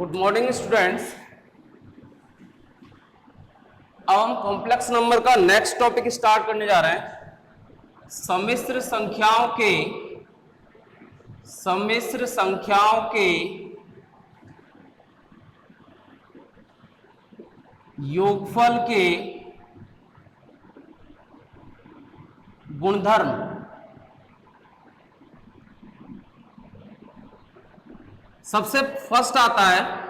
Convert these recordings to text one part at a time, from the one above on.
Good morning students. अब हम complex number का नेक्स्ट टॉपिक स्टार्ट करने जा रहे हैं। सम्मिश्र संख्याओं के योगफल के गुणधर्म। सबसे फर्स्ट आता है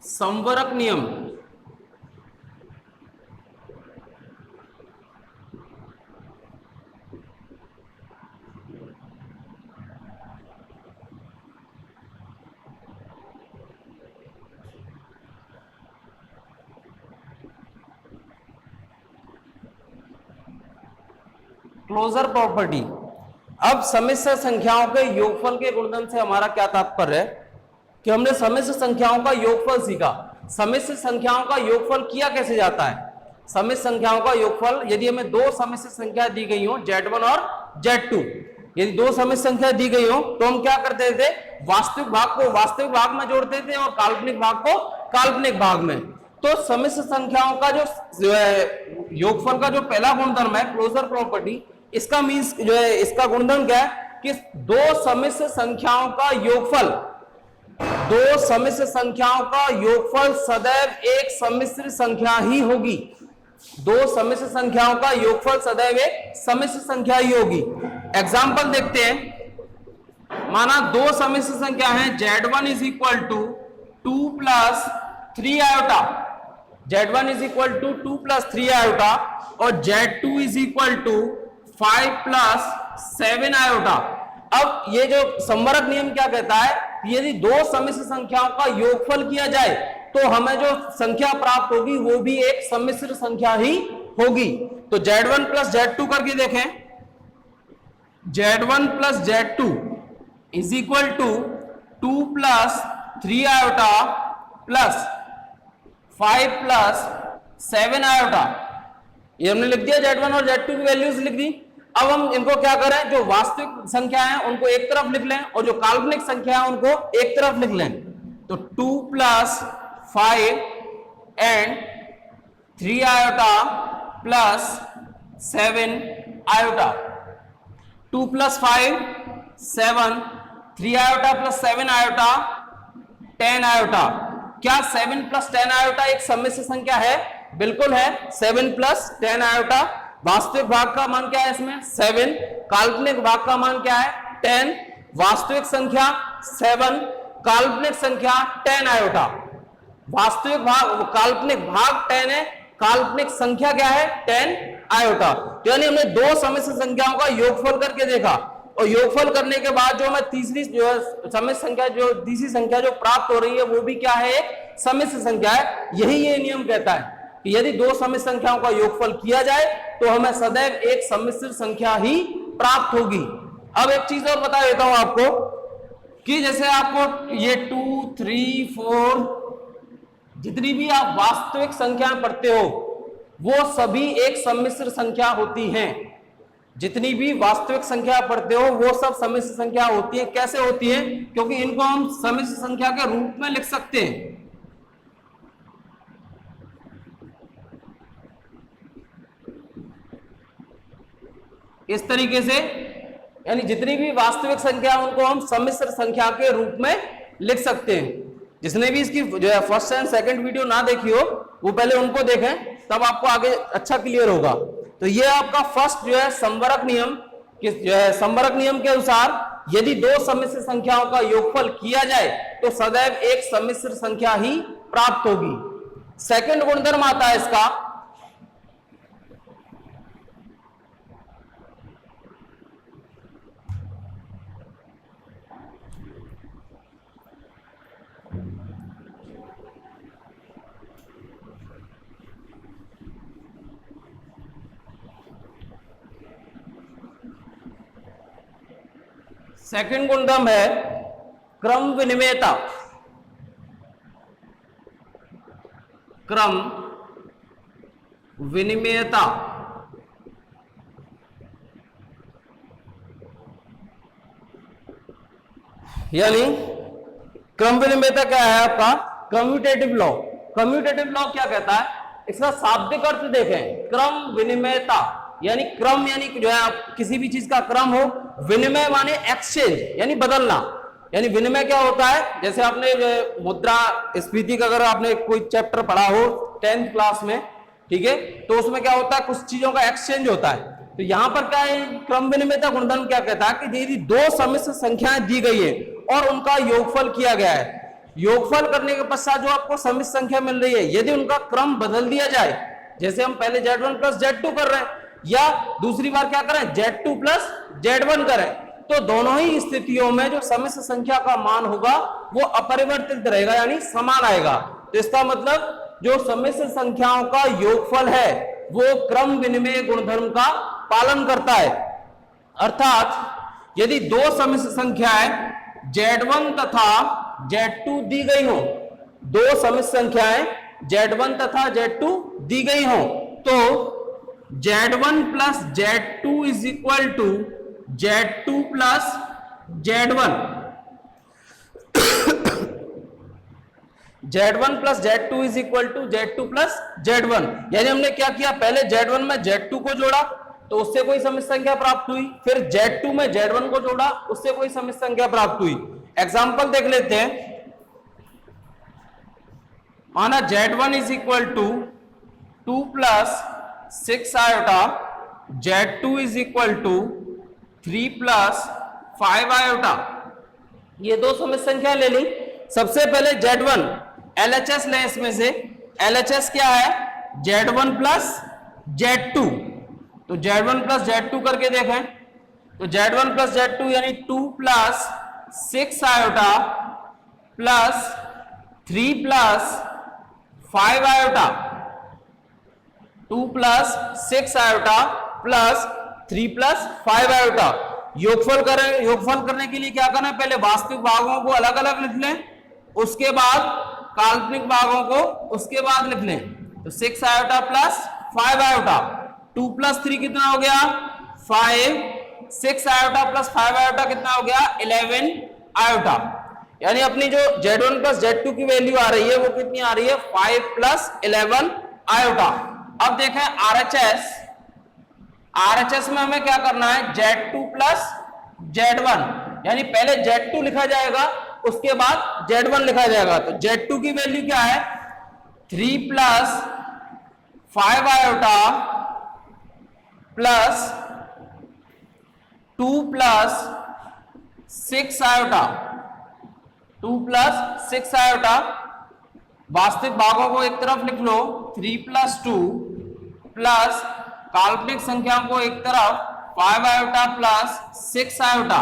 संवरक नियम। Closure property. अब सम्मिश्र संख्याओं के योगफल के गुणधर्म से हमारा क्या तात्पर्य है कि हमने सम्मिश्र संख्याओं का योगफल सीखा। सम्मिश्र संख्याओं का योगफल किया कैसे जाता है। सम्मिश्र संख्याओं का योगफल, यदि हमें दो सम्मिश्र संख्या दी गई हो Z1 और Z2, यदि दो सम्मिश्र संख्या दी गई हो तो हम क्या करते थे, वास्तविक भाग को वास्तविक भाग में जोड़ते थे और काल्पनिक भाग को काल्पनिक भाग में। तो सम्मिश्र संख्याओं का जो योगफल का जो पहला गुणधर्म है क्लोजर प्रॉपर्टी, इसका मीन्स जो है, इसका गुणधर्म क्या है कि दो सम्मिश्र संख्याओं का योगफल, दो सम्मिश्र संख्याओं का योगफल सदैव एक सम्मिश्र संख्या ही होगी। दो सम्मिश्र संख्याओं का योगफल सदैव एक सम्मिश्र संख्या ही होगी। एग्जाम्पल देखते हैं। माना दो सम्मिश्र संख्या है Z1 is equal to 2 plus 3 iota, Z1 is equal to 2 plus 3 iota और Z2 is equal to 5 plus 7 iota. अब ये जो संवरक नियम क्या कहता है, यदि दो सम्मिश्र संख्याओं का योगफल किया जाए तो हमें जो संख्या प्राप्त होगी वो भी एक सम्मिश्र संख्या ही होगी। तो Z1 प्लस Z2 करके देखें। Z1 plus Z2 is equal to 2 plus 3 iota plus 5 plus 7 iota. ये हमने लिख दिया, Z1 और Z2 की वैल्यूज लिख दी। अब हम इनको क्या करें, जो वास्तविक संख्या है उनको एक तरफ लिख लें और जो काल्पनिक संख्या है उनको एक तरफ लिख लें। तो 2 plus 5 and 3 iota plus 7 iota. 2 plus 5 7, 3 iota plus 7 iota 10 iota. क्या 7 प्लस 10 आयोटा एक सम्मिश्र संख्या है? बिल्कुल है। 7 प्लस 10 आयोटा। वास्तविक भाग का मान क्या है इसमें? 7। काल्पनिक भाग का मान क्या है? 10। वास्तविक संख्या 7, काल्पनिक संख्या 10 आयोटा। वास्तविक भाग काल्पनिक भाग 10 है, काल्पनिक संख्या क्या है? 10 आयोटा। तो यानी हमने दो सम्मिश्र संख्याओं का योगफल करके देखा और योगफल करने के बाद जो हमें तीसरी जो है सम्मिश्र संख्या, जो तीसरी संख्या जो प्राप्त हो रही है वो भी क्या है? एक सम्मिश्र संख्या है। यही ये नियम कहता है कि यदि दो सम्मिश्र संख्याओं का योगफल किया जाए तो हमें सदैव एक सम्मिश्र संख्या ही प्राप्त होगी। अब एक चीज और बता देता हूं आपको कि जैसे आपको ये 2, 3, 4 जितनी भी आप वास्तविक संख्याएं पढ़ते हो वो सभी एक सम्मिश्र संख्या होती हैं। जितनी भी वास्तविक संख्या पढ़ते हो वो सब सम्मिश्र संख्या होती है। कैसे होती है? क्योंकि इनको हम सम्मिश्र संख्या के रूप में लिख सकते हैं। इस तरीके से, यानी जितनी भी वास्तविक संख्या उनको हम सम्मिश्र संख्या के रूप में लिख सकते हैं। जिसने भी इसकी जो है फर्स्ट एंड सेकंड वीडियो ना देखी हो वो पहले उनको देखें, तब आपको आगे अच्छा क्लियर होगा। तो ये आपका फर्स्ट जो है संवरक नियम, कि जो है संवरक नियम के अनुसार यदि दो सम्मिश्र संख्याओं का योगफल किया जाए तो सदैव एक सम्मिश्र संख्या ही प्राप्त होगी। सेकंड गुणधर्म आता है इसका सेकंड गुणधर्म है क्रम विनिमेयता। क्रम विनिमेयता यानी क्रम विनिमयता क्या है आपका? Commutative law. कम्यूटेटिव लॉ क्या कहता है? इसका शाब्दिक अर्थ देखें, क्रम विनिमयता यानी क्रम यानी जो है आप किसी भी चीज का क्रम हो, विनिमय माने एक्सचेंज यानी बदलना। यानी विनिमय क्या होता है? जैसे आपने मुद्रा स्फीति का अगर आपने कोई चैप्टर पढ़ा हो 10th क्लास में, ठीक है, तो उसमें क्या होता है, कुछ चीजों का एक्सचेंज होता है। तो यहां पर क्या है, क्रम विनिमयता गुणधर्म क्या कहता है कि यदि दो सम्मिश्र संख्याएं दी गई है और उनका योगफल किया गया है, योगफल करने के पश्चात जो आपको सम्मिश्र संख्या मिल रही है, यदि उनका क्रम बदल दिया जाए, जैसे हम पहले Z1 प्लस Z2 कर रहे हैं, या दूसरी बार क्या करें, Z2 प्लस Z1 करें, तो दोनों ही स्थितियों में जो सम्मिश्र संख्या का मान होगा वो अपरिवर्तित रहेगा, यानी समान आएगा। तो इसका मतलब जो सम्मिश्र संख्याओं का योगफल है वो क्रम विनिमय गुणधर्म का पालन करता है। अर्थात यदि दो सम्मिश्र संख्याएं Z1 तथा Z2 दी गई हो, दो सम्मिश्र संख्याएं Z1 तथा Z2 दी गई हो, तो Z1 plus Z2 is equal to Z2 plus Z1 Z1 plus Z2 is equal to Z2 plus Z1। यानी हमने क्या किया, पहले Z1 में Z2 को जोड़ा तो उससे कोई सम्मिश्र संख्या प्राप्त हुई, फिर Z2 में Z1 को जोड़ा उससे कोई सम्मिश्र संख्या प्राप्त हुई। एग्जांपल देख लेते हैं। माना Z1 is equal to 2 plus 6 iota, Z2 is equal to 3 plus 5 iota. ये दो सम्मिश्र संख्या ले ली। सबसे पहले Z1 LHS लें, इसमें से LHS क्या है, Z1 प्लस Z2। तो Z1 प्लस Z2 करके देखें, तो Z1 प्लस Z2 यानी 2 plus 6 iota plus 3 plus 5 iota, 2 plus 6 iota plus 3 plus 5 iota. योगफल करें, योगफल करने के लिए क्या करना है, पहले वास्तविक भागों को अलग अलग लिख लें, उसके बाद काल्पनिक भागों को उसके बाद लिख लें। तो 6 आयोटा प्लस 5 आयोटा, 2 प्लस 3 कितना हो गया 5, 6 आयोटा प्लस 5 आयोटा कितना हो गया 11 आयोटा। यानी अपनी जो Z1 प्लस Z2 की वैल्यू आ रही है वो कितनी आ रही है 5 प्लस 11 आयोटा। अब देखें RHS, RHS में हमें क्या करना है, Z2 प्लस Z1, यानी पहले Z2 लिखा जाएगा उसके बाद Z1 लिखा जाएगा। तो Z2 की वैल्यू क्या है 3 plus 5 iota plus 2 plus 6 iota, 2 plus 6 iota. वास्तविक भागों को एक तरफ लिख लो, 3 प्लस 2 प्लस काल्पनिक संख्याओं को एक तरफ 5 iota plus 6 iota,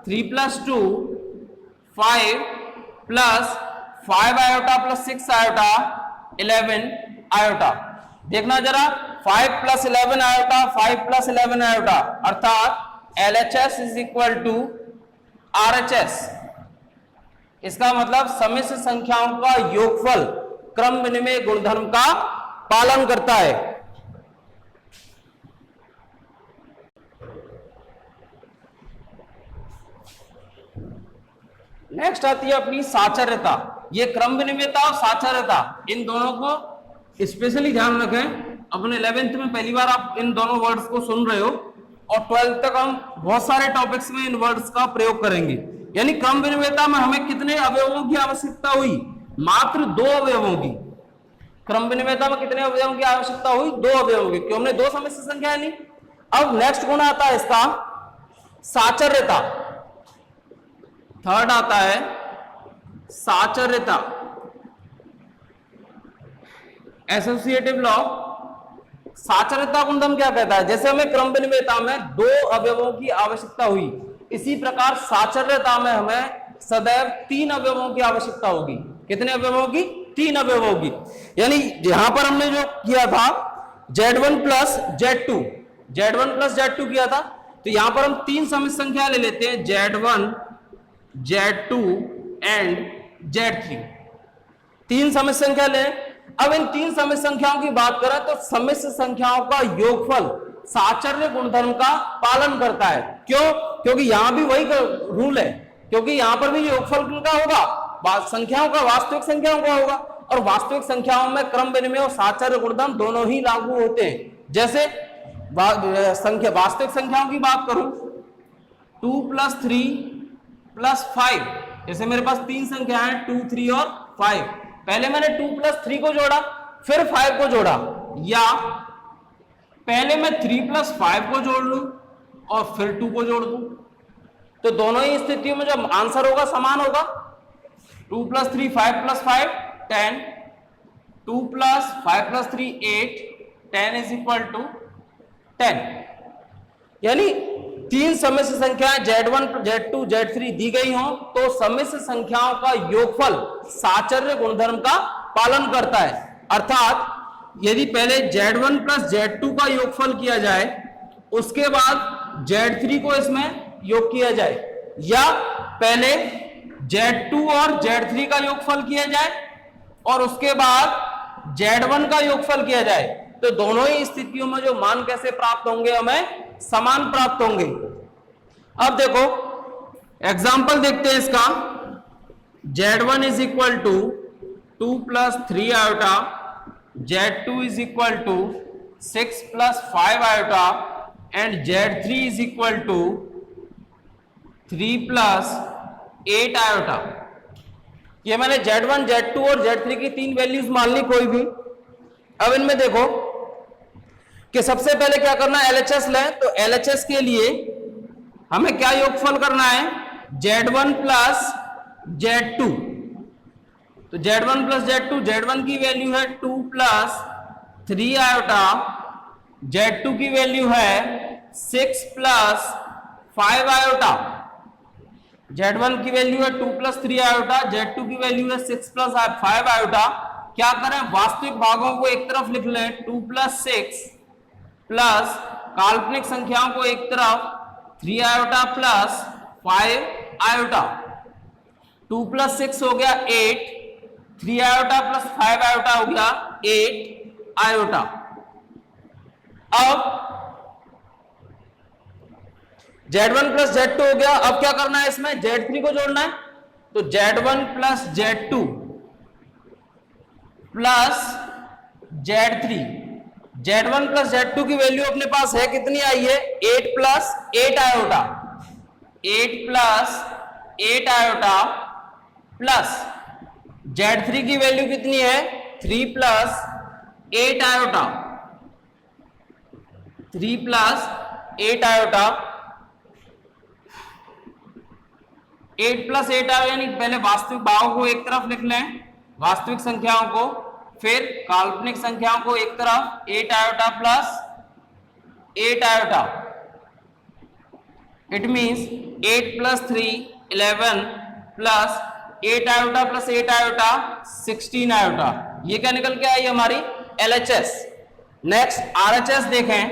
3 plus 2 5 plus 5 iota plus 6 iota 11 iota. देखना जरा, 5 प्लस 11 आयोटा, 5 प्लस 11 आयोटा, अर्थात LHS is equal to RHS। इसका मतलब सम्मिश्र संख्याओं का योगफल क्रम विनिमय गुणधर्म का पालन करता है। नेक्स्ट आती है अपनी साचर्यता। ये क्रम विनिमयता और साचर्यता, इन दोनों को स्पेशली ध्यान रखें। अपने 11th में पहली बार आप इन दोनों वर्ड्स को सुन रहे हो और 12th तक हम बहुत सारे टॉपिक्स में इन वर्ड्स का प्रयोग करेंगे। यानी क्रम विनिमयता में हमें कितने अवयवों की आवश्यकता हुई, मात्र 2 अवयवों की। क्रम विनिमयता में कितने अवयवों की आवश्यकता हुई, 2 अवयवों की, क्यों हमने 2 सम्मिश्र संख्या ली। अब नेक्स्ट गुण आता है इसका साचर्यता। थर्ड आता है साचर्यता, एसोसिएटिव लॉ। साचर्यता गुणधर्म क्या कहता है, जैसे हमें क्रम विनिमयता में 2 अवयवों की आवश्यकता हुई, इसी प्रकार साचर्यता में हमें सदैव 3 अवयवों की आवश्यकता होगी। कितने अवयवों की, 3 अवयवों की। यानी यहां पर हमने जो किया था Z1 plus Z2, Z1 plus Z2 किया था, तो यहां पर हम 3 सम्मिश्र संख्या ले लेते हैं, Z1 Z2 एंड Z3। 3 सम्मिश्र संख्या लें। अब इन 3 सम्मिश्र संख्याओं की बात करें तो सम्मिश्र संख्याओं का योगफल साचर्य गुणधर्म का पालन करता है। क्यों, क्योंकि यहां भी वही रूल है, क्योंकि यहां पर भी योगफल का होगा संख्याओं का वास्तविक संख्याओं का होगा, और वास्तविक संख्याओं में क्रम विनिमय और साचार्य गुणधर्म दोनों ही लागू होते हैं। जैसे वास्तविक संख्याओं की बात करूं, 2 + 3 + 5, जैसे मेरे पास तीन संख्या है 2, 3 और 5। पहले मैंने 2 + 3 को जोड़ा, फिर 5 को जोड़ा, या पहले मैं 3 + 5 को जोड़ लूं और फिर 2 को जोड़ दूं, तो दोनों ही स्थितियों में जो आंसर होगा समान होगा। 2 + 3 5 + 5 10, 2 + 5 + 3 8, 10 = 10। यानी तीन सम्मिश्र संख्याएं Z1 Z2 Z3 दी गई हों तो सम्मिश्र संख्याओं का योगफल साचर्य गुणधर्म का पालन करता है। अर्थात यदि पहले Z1 + Z2 का योगफल किया जाए, उसके बाद Z3 को इसमें योग किया जाए, या पहले Z2 और Z3 का योगफल किया जाए और उसके बाद Z1 का योगफल किया जाए, तो दोनों ही स्थितियों में जो मान कैसे प्राप्त होंगे, हमें समान प्राप्त होंगे। अब देखो एग्जांपल देखते हैं इसका। Z1 = 2 + 3 iota, Z2 = 6 + 5 iota and Z3 = 3 + 8 iota। ये मैंने Z1 Z2 और Z3 की तीन वैल्यूज मान ली कोई भी। अब इनमें देखो कि सबसे पहले क्या करना है, LHS लें, तो LHS के लिए हमें क्या योगफल करना है, Z1 + Z2। तो Z1 + Z2, Z1 की वैल्यू है 2 + 3 iota, Z2 की वैल्यू है 6 + 5 iota। Z1 की वैल्यू है 2 + 3 iota, Z2 की वैल्यू है 6 + 5 iota। क्या करें, वास्तविक भागों को एक तरफ लिख लें, 2 + 6 प्लस काल्पनिक संख्याओं को एक तरफ 3 iota + 5 iota। 2 + 6 हो गया 8, 3 iota + 5 iota हो गया 8 iota। अब Z1 + Z2 हो गया। अब क्या करना है, इसमें Z3 को जोड़ना है, तो Z1 + Z2 + Z3। Z1 + Z2 की वैल्यू अपने पास है, कितनी आई है, 8 + 8 iota, 8 + 8 iota प्लस Z3 की वैल्यू कितनी है, 3 + 8 iota, 3 + 8 iota, 8 + 8 iota, यानी पहले वास्तविक भागों को एक तरफ लिख लें, वास्तविक संख्याओं को, फिर काल्पनिक संख्याओं को एक तरफ 8 iota + 8 iota। It means 8 + 3 11 plus 8 iota + 8 iota 16 iota। ये क्या निकल के आई हमारी LHS। नेक्स्ट RHS देखें।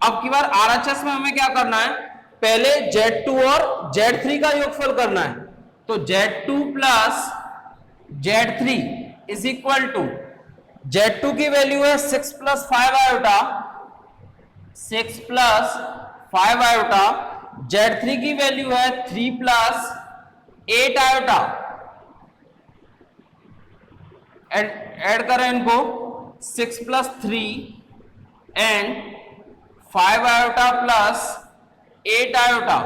अब की बार RHS में हमें क्या करना है, पहले Z2 और Z3 का योगफल करना है, तो Z2 + Z3 = Z2 की वैल्यू है 6 + 5 iota, 6 + 5 iota, Z3 की वैल्यू है 3 + 8 iota। ऐड करें इनको, 6 + 3 and 5 iota + 8 iota,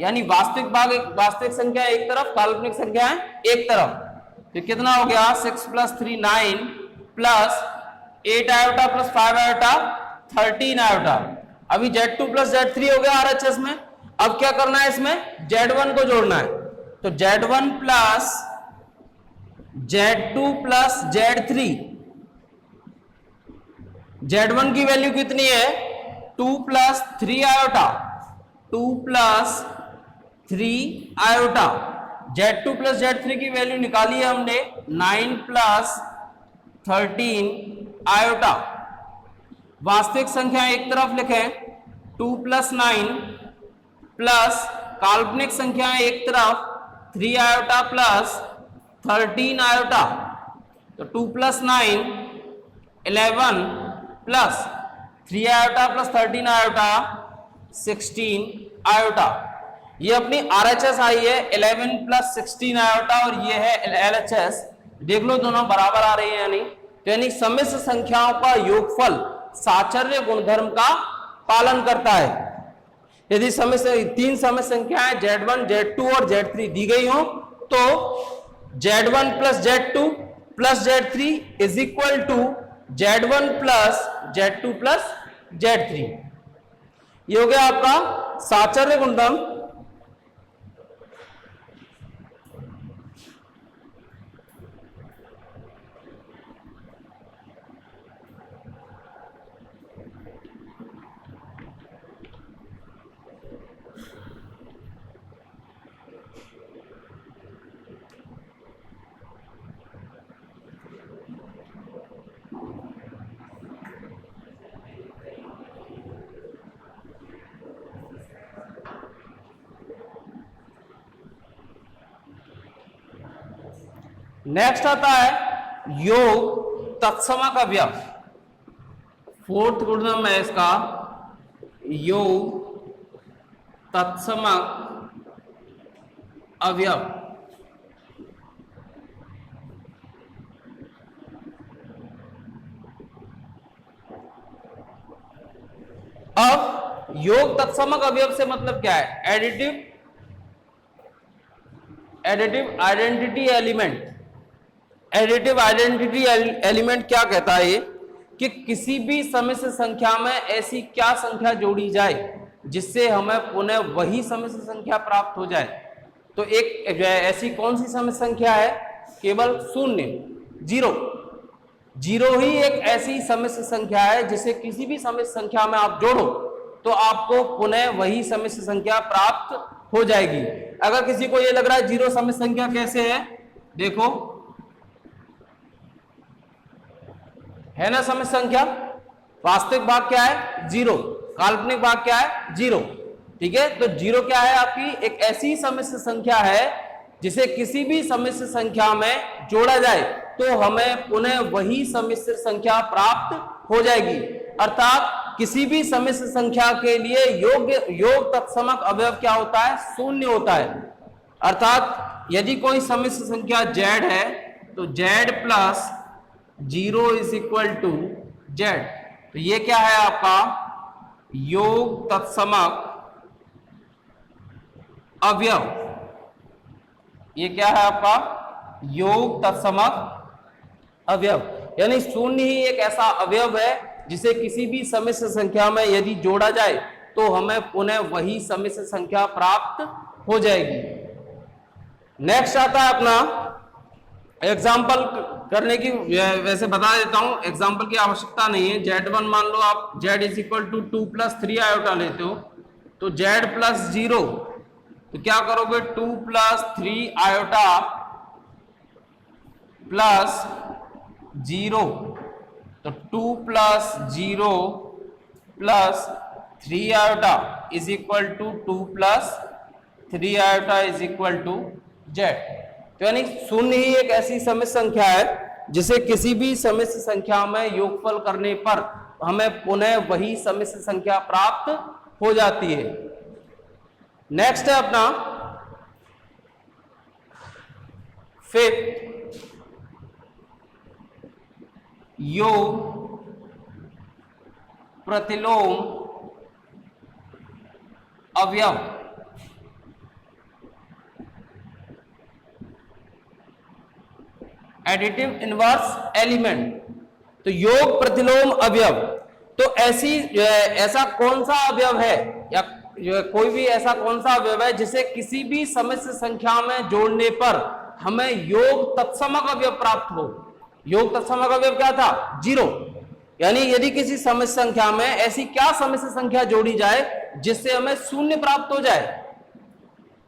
यानी वास्तविक भाग वास्तविक संख्या एक तरफ, काल्पनिक संख्या एक तरफ, तो कितना हो गया, 6 + 3 9 प्लस 8 iota + 5 iota 13 iota। अभी Z2 + Z3 हो गया RHS में। अब क्या करना है, इसमें Z1 को जोड़ना है, तो Z1 + Z2 + Z3। Z1 की वैल्यू कितनी है, 2 + 3 iota, 2 + 3 iota। Z2 + Z3 की वैल्यू निकाली है हमने, 9 + 13 iota। वास्तविक संख्या एक तरफ लिखें, 2 + 9 प्लस काल्पनिक संख्या एक तरफ 3 iota + 13 iota, तो 2 + 9 11 प्लस 3 iota + 13 iota 16 iota। ये अपनी RHS आई है 11 + 16 आयोटा और ये है LHS। देख लो दोनों बराबर आ रही है या नहीं। तो यानी सम्मिश्र संख्याओं का योगफल साचर्य गुणधर्म का पालन करता है। यदि तीन सम्मिश्र संख्याएं Z1, Z2 और Z3 दी गई हो तो Z1 + Z2 + Z3 = Z1 + Z2 + Z3। ये हो गया आपका साचर्य गुणधर्म। नेक्स्ट आता है योग तत्समक अवयव। फोर्थ गुणधर्म है इसका योग तत्समक अवयव। अब योग तत्समक अवयव से मतलब क्या है? Additive identity element. Additive identity element क्या कहता है ये कि किसी भी सम्मिश्र संख्या में ऐसी क्या संख्या जोड़ी जाए जिससे हमें पुनः वही सम्मिश्र संख्या प्राप्त हो जाए। तो एक ऐसी कौन सी सम्मिश्र संख्या है? केवल शून्य, जीरो ही एक ऐसी सम्मिश्र संख्या है जिसे किसी भी सम्मिश्र संख्या में आप जोड़ो तो आपको पुनः वही सम्मिश्र संख्या प्राप्त हो जाएगी। अगर किसी को ये लग रहा है जीरो सम्मिश्र संख्या कैसे है, देखो है ना सम्मिश्र संख्या। वास्तविक भाग क्या है? 0। काल्पनिक भाग क्या है? 0। ठीक है, तो 0 क्या है? आपकी एक ऐसी सम्मिश्र संख्या है जिसे किसी भी सम्मिश्र संख्या में जोड़ा जाए तो हमें पुनः वही सम्मिश्र संख्या प्राप्त हो जाएगी। अर्थात किसी भी सम्मिश्र संख्या के लिए योग तत्समक अवयव क्या होता है? शून्य होता है। अर्थात यदि कोई सम्मिश्र संख्या Z है तो Z + 0 = Z। तो ये क्या है आपका योग तत्समक अवयव। ये क्या है आपका योग तत्समक अवयव। यानी शून्य ही एक ऐसा अवयव है जिसे किसी भी सम्मिश्र संख्या में यदि जोड़ा जाए तो हमें पुनः वही सम्मिश्र संख्या प्राप्त हो जाएगी। नेक्स्ट आता है अपना एग्जाम्पल करने की। वैसे बता देता हूं, एग्जाम्पल की आवश्यकता नहीं है। Z1 मान लो आप Z = 2 + 3 आयोटा लेते हो तो Z + 0 तो क्या करोगे? 2 + 3 आयोटा प्लस 0 तो 2 + 0 + 3 आयोटा = 2 + 3 आयोटा = Z। तो यानी शून्य ही एक ऐसी सम्मिश्र संख्या है जिसे किसी भी सम्मिश्र संख्या में योगफल करने पर हमें पुनः वही सम्मिश्र संख्या प्राप्त हो जाती है। नेक्स्ट है अपना फिफ्थ योग प्रतिलोम अवयव। Additive inverse element. तो योग प्रतिलोम अवयव तो ऐसा कौन सा अवयव है या कोई भी ऐसा कौन सा अवयव है जिसे किसी भी सम्मिश्र संख्या में जोड़ने पर हमें योग तत्समक अवयव प्राप्त हो। योग तत्समक अवयव क्या था? 0। यानी यदि किसी सम्मिश्र संख्या में ऐसी क्या सम्मिश्र संख्या जोड़ी जाए जिससे हमें शून्य प्राप्त हो जाए।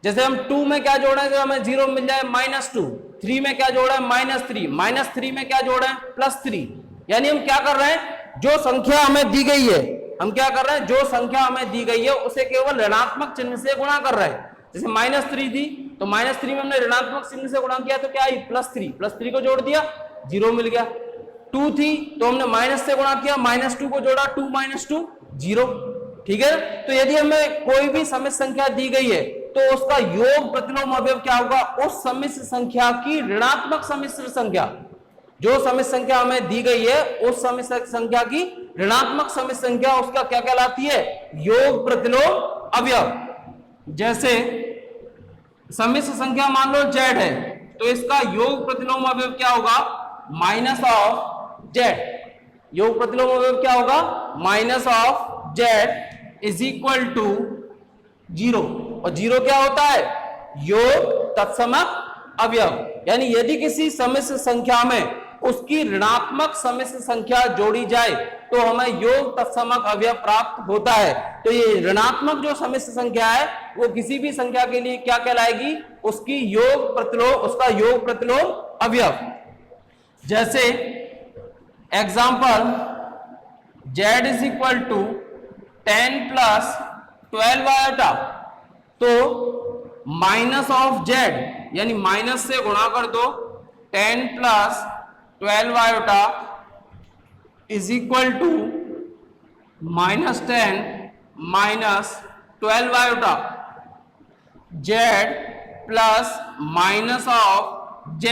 जैसे हम 2 में क्या जोड़े तो हमें 0 मिल जाए -2, 3 में क्या जोड़ा है? -3, -3 में क्या जोड़ा है? +3। यानी हम क्या कर रहे हैं? जो संख्या हमें दी गई है, हम क्या कर रहे हैं? जो संख्या हमें दी गई है उसे केवल ऋणात्मक चिन्ह से गुणा कर रहे हैं। जैसे -3 थी तो -3 में हमने ऋणात्मक चिन्ह से गुणा किया तो क्या आई? +3 को जोड़ दिया, 0 मिल गया। 2 थी तो हमने माइनस से गुणा किया, -2 को जोड़ा, 2 - 2 0। ठीक है, तो यदि हमें कोई भी सम्मिश्र संख्या दी गई है तो तो उसका योग प्रतिलोम अवयव क्या होगा? उस सम्मिश्र संख्या की ऋणात्मक सम्मिश्र संख्या, जो सम्मिश्र संख्या हमें दी गई है उस सम्मिश्र संख्या की ऋणात्मक सम्मिश्र संख्या उसका क्या कहलाती है? योग प्रतिलोम अवयव। जैसे सम्मिश्र संख्या मान लो z है, तो इसका योग प्रतिलोम अवयव क्या होगा? Minus of z। योग प्रतिलोम अवयव क्या होगा? Minus of z is equal to 0। और 0 क्या होता है? योग तत्समक अवयव। यानी यदि किसी सम्मिश्र संख्या में उसकी ऋणात्मक सम्मिश्र संख्या जोड़ी जाए तो हमें योग तत्समक अवयव प्राप्त होता है। तो ये ऋणात्मक जो सम्मिश्र संख्या है वो किसी भी संख्या के लिए क्या कहलाएगी? उसकी योग प्रतिलोम, उसका योग प्रतिलोम अवयव। जैसे example z is equal to 10 plus 12 iota, तो माइनस ऑफ z यानी माइनस से गुणा कर दो 10 plus 12 iota is equal to minus 10 minus 12 iota. z plus minus of z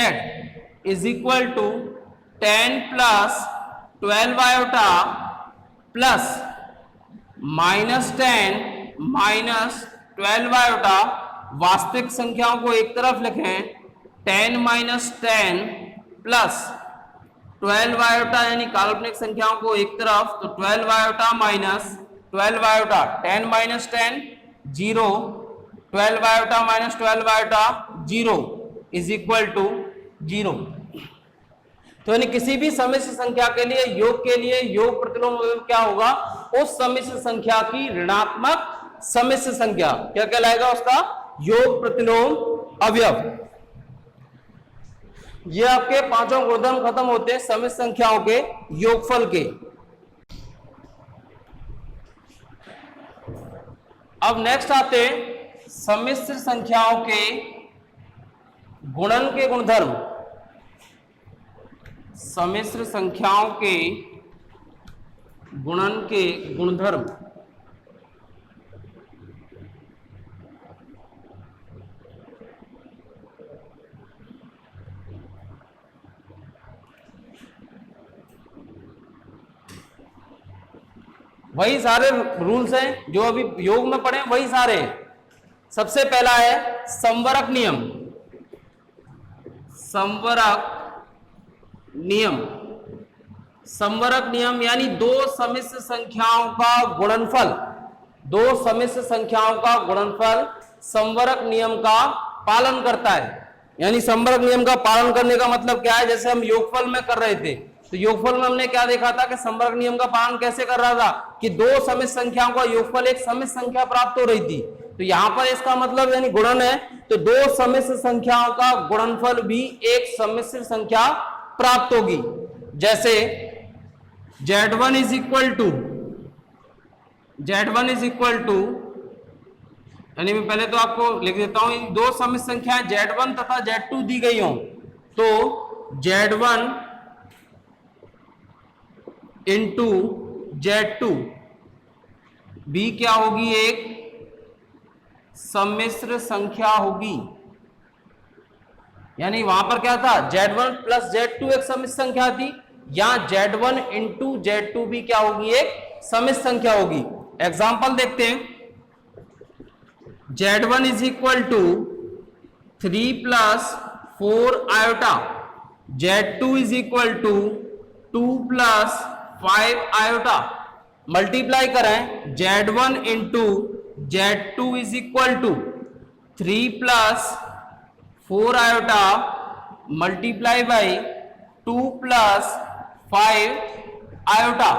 is equal to 10 plus 12 iota plus minus 10 minus 12 iota. वास्तविक संख्याओं को एक तरफ लिखें, 10 माइनस 10 प्लस 12 आयोटा यानी काल्पनिक संख्याओं को एक तरफ, तो 12 iota minus 12 iota, 10 minus 10 0, 12 iota minus 12 iota 0 is equal to 0। तो यानी किसी भी सम्मिश्र संख्या के लिए योग के लिए योग प्रतिलोम अवयव क्या होगा? उस सम्मिश्र संख्या की ऋणात्मक सम्मिश्र संख्या क्या कहलाएगा? उसका योग प्रतिलोम अवयव। ये आपके पांचों गुणधर्म खत्म होते हैं सम्मिश्र संख्याओं के योगफल के। अब नेक्स्ट आते हैं सम्मिश्र संख्याओं के गुणन के गुणधर्म। सम्मिश्र संख्याओं के गुणन के गुणधर्म। वही सारे रूल्स हैं जो अभी योग में पढ़े, वही सारे हैं। सबसे पहला है संवरक नियम। संवरक नियम, संवरक नियम यानी दो सम्मिश्र संख्याओं का गुणनफल, दो सम्मिश्र संख्याओं का गुणनफल संवरक नियम का पालन करता है। यानी संवरक नियम का पालन करने का मतलब क्या है? जैसे हम योगफल में कर रहे थे, तो योगफल में हमने क्या देखा था कि संवरक नियम का पालन कैसे कर रहा था कि दो सम्मिश्र संख्याओं का योगफल एक सम्मिश्र संख्या प्राप्त हो रही थी। तो यहां पर इसका मतलब यानी गुणन है, तो दो सम्मिश्र संख्याओं का गुणनफल भी एक सम्मिश्र संख्या प्राप्त होगी। जैसे z1 is equal to, z1 is equal to, यानी मैं पहले तो आपको लिख देता हूं, दो सम्मिश्र संख्याएं z1 तथा z2 दी गई हो, तो z1 इंटू z2 भी क्या होगी? एक सम्मिश्र संख्या होगी। यानी वहां पर क्या था? z1 प्लस z2 एक सम्मिश्र संख्या थी, यहां z1 इंटू z2 भी क्या होगी? एक सम्मिश्र संख्या होगी। एग्जाम्पल देखते हैं। z1 is equal to 3 plus 4 iota, z2 is equal to 2 plus 5 iota. Multiply करें, z1 into z2 is equal to 3 plus 4 iota multiply by 2 plus 5 iota.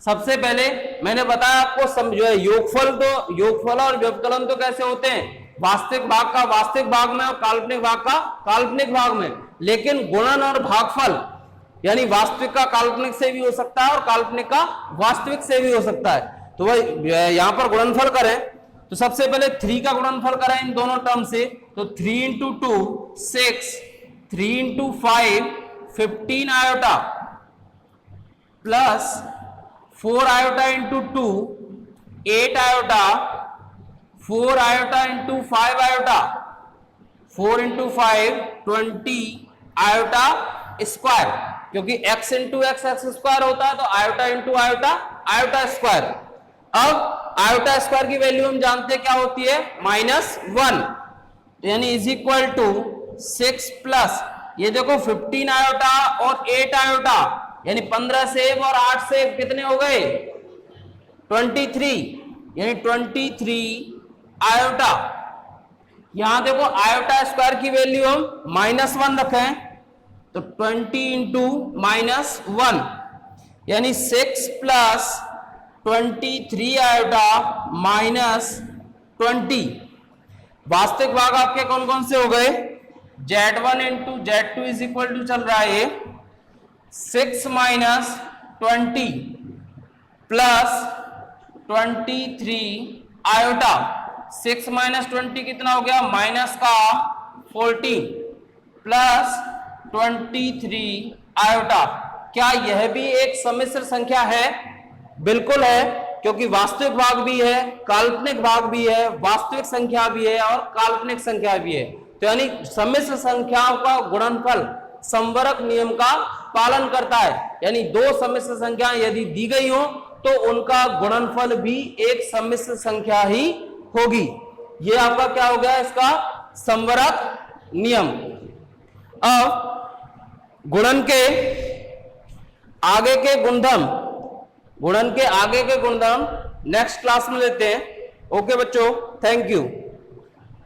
सबसे पहले मैंने बताया आपको जो है योगफल, तो योगफल और व्यवकलन तो कैसे होते हैं? वास्तविक भाग का वास्तविक भाग में और काल्पनिक भाग का काल्पनिक भाग में। लेकिन गुणन और भागफल यानी वास्तविक का काल्पनिक से भी हो सकता है और काल्पनिक का वास्तविक से भी हो सकता है। तो वही यहां पर गुणनफल करें तो सबसे पहले 3 का गुणनफल करें इन दोनों टर्म से, तो 3 into 2 6, 3 into 5 15 iota plus 4 iota into 2 8 iota 4 iota into 5 iota, 4 into 5 20 iota square, क्योंकि x into x x square होता है, तो iota into iota iota square. अब आयोटा स्क्वायर की वैल्यू हम जानते हैं क्या होती है, -1, यानी इज इक्वल टू 6 प्लस ये देखो 15 आयोटा और 8 आयोटा, यानी 15 से 1 और 8 से 1 कितने हो गए, 23, यानी 23 आयोटा। यहां देखो आयोटा स्क्वायर की वैल्यू हम -1 रखें, तो 20 इंटू -1 यानी 6 प्लस 23 आयोटा -20। वास्तविक भाग आपके कौन कौन से हो गए, Z1 into Z2 is equal to चल रहा है 6 माइनस 20 प्लस 23 आयोटा। 6 माइनस 20 कितना हो गया, माइनस का 14 प्लस 23 आयोटा। क्या यह भी एक सम्मिश्र संख्या है, बिल्कुल है, क्योंकि वास्तविक भाग भी है, काल्पनिक भाग भी है, वास्तविक संख्या भी है और काल्पनिक संख्या भी है। तो यानी सम्मिश्र संख्याओं का गुणनफल संवरक नियम का पालन करता है, यानी दो सम्मिश्र संख्याएं यदि दी गई हो तो उनका गुणनफल भी एक सम्मिश्र संख्या ही होगी। ये आपका क्या हो गया, इसका संवरक नियम। अब गुणन के आगे के गुणधर्म, गुणन के आगे के गुणधर्म नेक्स्ट क्लास में लेते हैं। ओके बच्चों, थैंक यू।